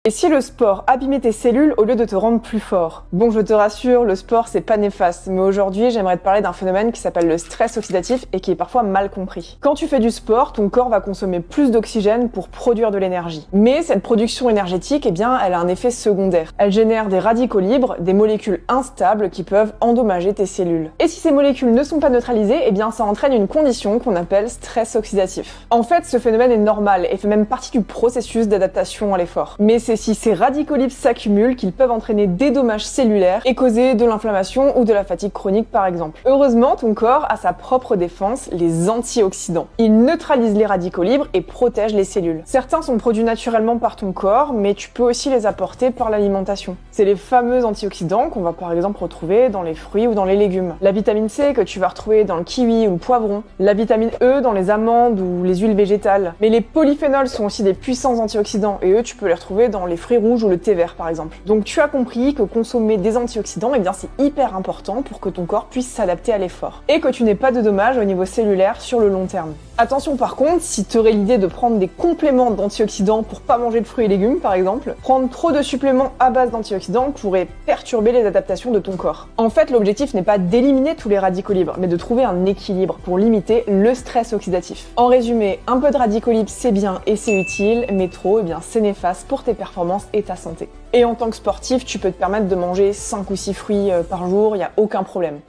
Et si le sport abîmait tes cellules au lieu de te rendre plus fort? Bon, je te rassure, le sport c'est pas néfaste, mais aujourd'hui j'aimerais te parler d'un phénomène qui s'appelle le stress oxydatif et qui est parfois mal compris. Quand tu fais du sport, ton corps va consommer plus d'oxygène pour produire de l'énergie. Mais cette production énergétique, elle a un effet secondaire. Elle génère des radicaux libres, des molécules instables qui peuvent endommager tes cellules. Et si ces molécules ne sont pas neutralisées, ça entraîne une condition qu'on appelle stress oxydatif. En fait, ce phénomène est normal et fait même partie du processus d'adaptation à l'effort. Mais c'est si ces radicaux libres s'accumulent qu'ils peuvent entraîner des dommages cellulaires et causer de l'inflammation ou de la fatigue chronique par exemple. Heureusement, ton corps a sa propre défense, les antioxydants. Ils neutralisent les radicaux libres et protègent les cellules. Certains sont produits naturellement par ton corps, mais tu peux aussi les apporter par l'alimentation. C'est les fameux antioxydants qu'on va par exemple retrouver dans les fruits ou dans les légumes. La vitamine C que tu vas retrouver dans le kiwi ou le poivron. La vitamine E dans les amandes ou les huiles végétales. Mais les polyphénols sont aussi des puissants antioxydants et eux, tu peux les retrouver dans les fruits rouges ou le thé vert par exemple. Donc tu as compris que consommer des antioxydants, c'est hyper important pour que ton corps puisse s'adapter à l'effort et que tu n'aies pas de dommages au niveau cellulaire sur le long terme. Attention par contre, si tu aurais l'idée de prendre des compléments d'antioxydants pour pas manger de fruits et légumes par exemple, prendre trop de suppléments à base d'antioxydants pourrait perturber les adaptations de ton corps. En fait, l'objectif n'est pas d'éliminer tous les radicaux libres, mais de trouver un équilibre pour limiter le stress oxydatif. En résumé, un peu de radicaux libres c'est bien et c'est utile, mais trop, c'est néfaste pour tes performances et ta santé. Et en tant que sportif, tu peux te permettre de manger 5 ou 6 fruits par jour, il n'y a aucun problème.